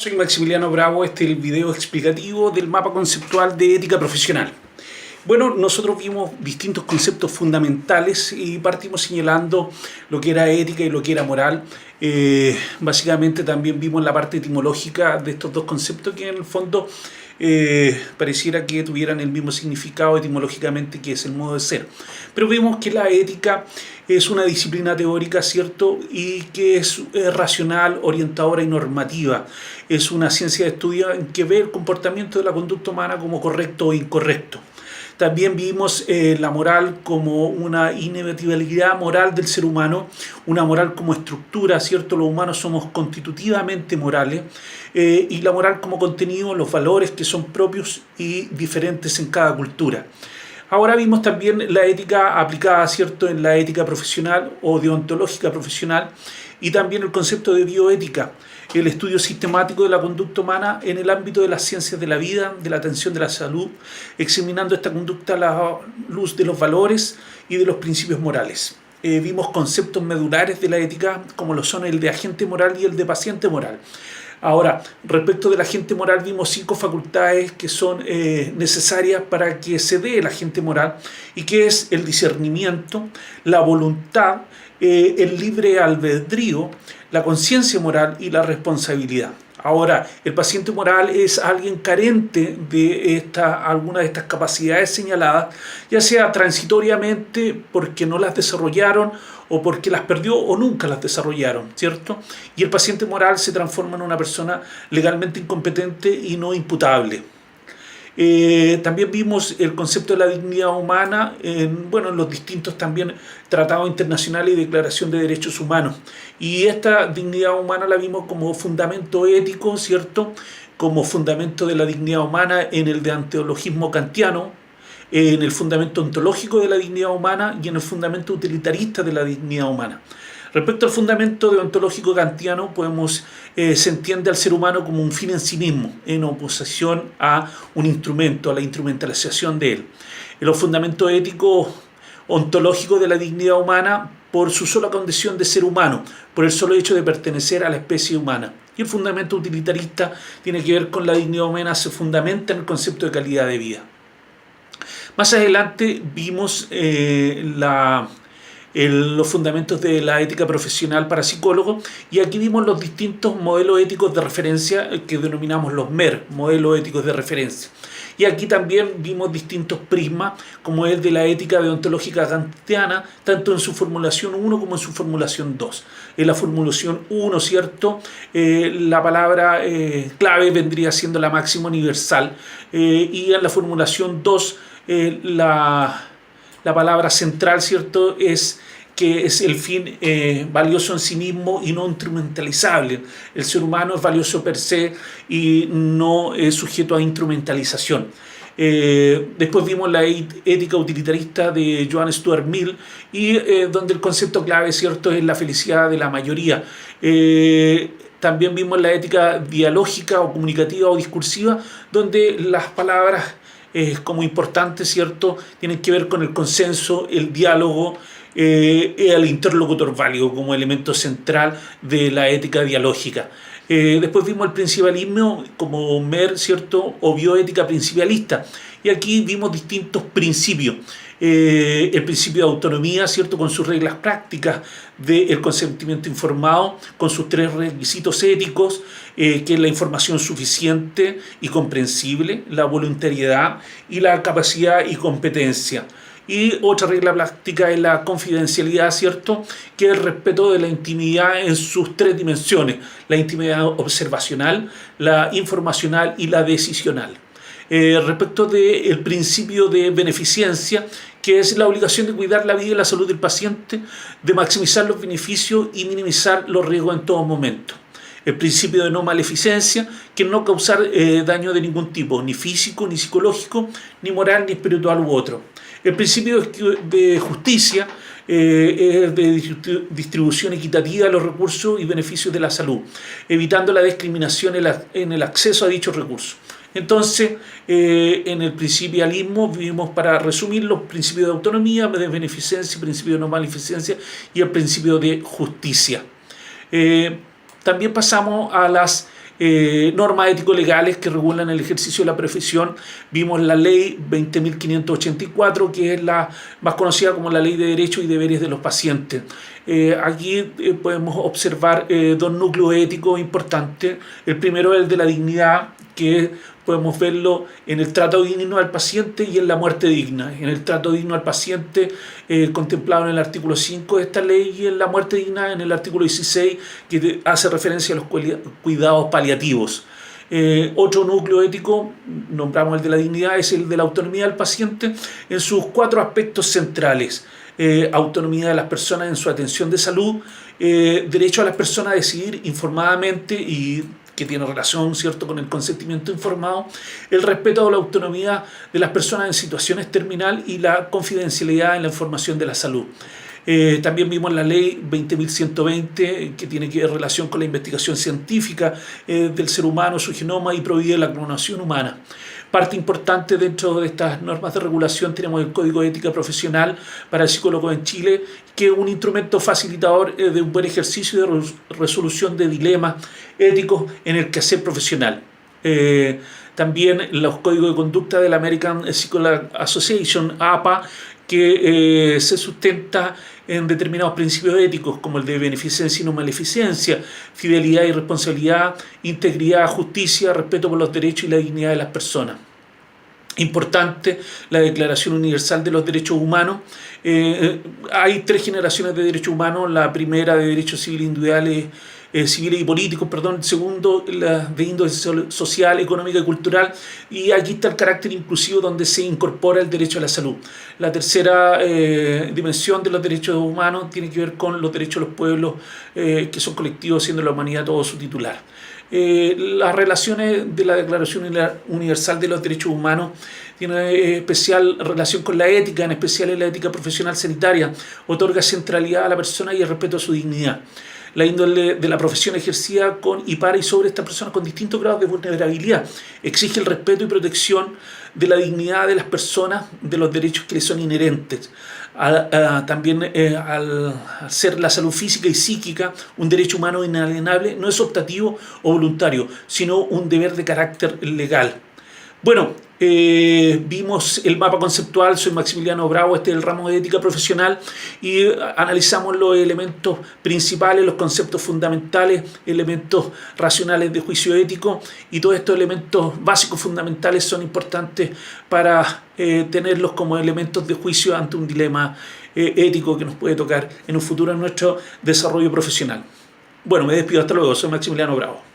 Soy Maximiliano Bravo, este es el video explicativo del mapa conceptual de ética profesional. Bueno, nosotros vimos distintos conceptos fundamentales y partimos señalando lo que era ética y lo que era moral. Básicamente también vimos la parte etimológica de estos dos conceptos que en el fondo pareciera que tuvieran el mismo significado etimológicamente, que es el modo de ser. Pero vimos que la ética es una disciplina teórica, ¿cierto? Y que es racional, orientadora y normativa. Es una ciencia de estudio en que ve el comportamiento de la conducta humana como correcto o incorrecto. También vimos la moral como una inevitabilidad moral del ser humano, una moral como estructura, ¿cierto? Los humanos somos constitutivamente morales, y la moral como contenido, los valores que son propios y diferentes en cada cultura. Ahora vimos también la ética aplicada, ¿cierto?, en la ética profesional o deontológica profesional, y también el concepto de bioética, el estudio sistemático de la conducta humana en el ámbito de las ciencias de la vida, de la atención de la salud, examinando esta conducta a la luz de los valores y de los principios morales. Vimos conceptos medulares de la ética como lo son el de agente moral y el de paciente moral. Ahora, respecto del agente moral, vimos 5 facultades que son necesarias para que se dé el agente moral, y que es el discernimiento, la voluntad, el libre albedrío, la conciencia moral y la responsabilidad. Ahora, el paciente moral es alguien carente de alguna de estas capacidades señaladas, ya sea transitoriamente porque no las desarrollaron o porque las perdió o nunca las desarrollaron, ¿cierto? Y el paciente moral se transforma en una persona legalmente incompetente y no imputable. También vimos el concepto de la dignidad humana en los distintos también tratados internacionales y declaración de derechos humanos. Y esta dignidad humana la vimos como fundamento ético, ¿cierto? Como fundamento de la dignidad humana en el deontologismo kantiano, en el fundamento ontológico de la dignidad humana y en el fundamento utilitarista de la dignidad humana. Respecto al fundamento deontológico kantiano, se entiende al ser humano como un fin en sí mismo, en oposición a un instrumento, a la instrumentalización de él. En los fundamentos éticos ontológicos de la dignidad humana, por su sola condición de ser humano, por el solo hecho de pertenecer a la especie humana. Y el fundamento utilitarista tiene que ver con la dignidad humana, se fundamenta en el concepto de calidad de vida. Más adelante vimos los fundamentos de la ética profesional para psicólogos, y aquí vimos los distintos modelos éticos de referencia que denominamos los MER, modelos éticos de referencia. Y aquí también vimos distintos prismas, como el de la ética deontológica kantiana, tanto en su formulación 1 como en su formulación 2. En la formulación 1, ¿cierto?, la palabra clave vendría siendo la máxima universal, y en la formulación 2, la palabra central, ¿cierto?, es que es el fin valioso en sí mismo y no instrumentalizable. El ser humano es valioso per se y no es sujeto a instrumentalización. Después vimos la ética utilitarista de Joan Stuart Mill, y donde el concepto clave, ¿cierto?, es la felicidad de la mayoría. También vimos la ética dialógica o comunicativa o discursiva, donde las palabras como importante, ¿cierto?, tienen que ver con el consenso, el diálogo, el interlocutor válido como elemento central de la ética dialógica. Después vimos el principialismo como MER, ¿cierto?, o bioética principialista, y aquí vimos distintos principios. El principio de autonomía, ¿cierto?, con sus reglas prácticas del consentimiento informado, con sus 3 requisitos éticos, que es la información suficiente y comprensible, la voluntariedad y la capacidad y competencia. Y otra regla práctica es la confidencialidad, ¿cierto?, que es el respeto de la intimidad en sus 3 dimensiones: la intimidad observacional, la informacional y la decisional. Respecto del principio de beneficencia, que es la obligación de cuidar la vida y la salud del paciente, de maximizar los beneficios y minimizar los riesgos en todo momento. El principio de no maleficencia, que es no causar daño de ningún tipo, ni físico, ni psicológico, ni moral, ni espiritual u otro. El principio de justicia es de distribución equitativa de los recursos y beneficios de la salud, evitando la discriminación en el acceso a dichos recursos. Entonces, en el principialismo vimos, para resumir, los principios de autonomía, de beneficencia, principio de no maleficencia y el principio de justicia. También pasamos a las normas ético-legales que regulan el ejercicio de la profesión. Vimos la ley 20.584, que es la más conocida como la ley de derechos y deberes de los pacientes. Aquí podemos observar dos núcleos éticos importantes. El primero es el de la dignidad, que podemos verlo en el trato digno al paciente y en la muerte digna. En el trato digno al paciente, contemplado en el artículo 5 de esta ley, y en la muerte digna en el artículo 16, que hace referencia a los cuidados paliativos. Otro núcleo ético, nombramos el de la dignidad, es el de la autonomía del paciente en sus 4 aspectos centrales. Autonomía de las personas en su atención de salud, derecho a las personas a decidir informadamente y que tiene relación, ¿cierto?, con el consentimiento informado, el respeto a la autonomía de las personas en situaciones terminales y la confidencialidad en la información de la salud. También vimos la ley 20.120, que tiene que ver relación con la investigación científica del ser humano, su genoma, y prohíbe la clonación humana. Parte importante dentro de estas normas de regulación tenemos el Código de Ética Profesional para el psicólogo en Chile, que es un instrumento facilitador de un buen ejercicio de resolución de dilemas éticos en el quehacer profesional. También los códigos de conducta de la American Psychological Association, APA, que se sustenta en determinados principios éticos como el de beneficencia y no maleficencia, fidelidad y responsabilidad, integridad, justicia, respeto por los derechos y la dignidad de las personas. Importante, la Declaración Universal de los Derechos Humanos. Hay 3 generaciones de derechos humanos: la primera de derechos civiles individuales, civiles y políticos, perdón; el segundo, la de índole social, económica y cultural, y aquí está el carácter inclusivo, donde se incorpora el derecho a la salud. La tercera dimensión de los derechos humanos tiene que ver con los derechos de los pueblos, que son colectivos, siendo la humanidad todo su titular. Las relaciones de la Declaración Universal de los Derechos Humanos tienen especial relación con la ética, en especial en la ética profesional sanitaria. Otorga centralidad a la persona y el respeto a su dignidad. La índole de la profesión ejercida con y para y sobre estas personas con distintos grados de vulnerabilidad. Exige el respeto y protección de la dignidad de las personas, de los derechos que les son inherentes. También al ser la salud física y psíquica un derecho humano inalienable, no es optativo o voluntario, sino un deber de carácter legal. Bueno, vimos el mapa conceptual. Soy Maximiliano Bravo, este es el ramo de ética profesional, y analizamos los elementos principales, los conceptos fundamentales, elementos racionales de juicio ético, y todos estos elementos básicos fundamentales son importantes para tenerlos como elementos de juicio ante un dilema ético que nos puede tocar en un futuro en nuestro desarrollo profesional. Bueno, me despido, hasta luego. Soy Maximiliano Bravo.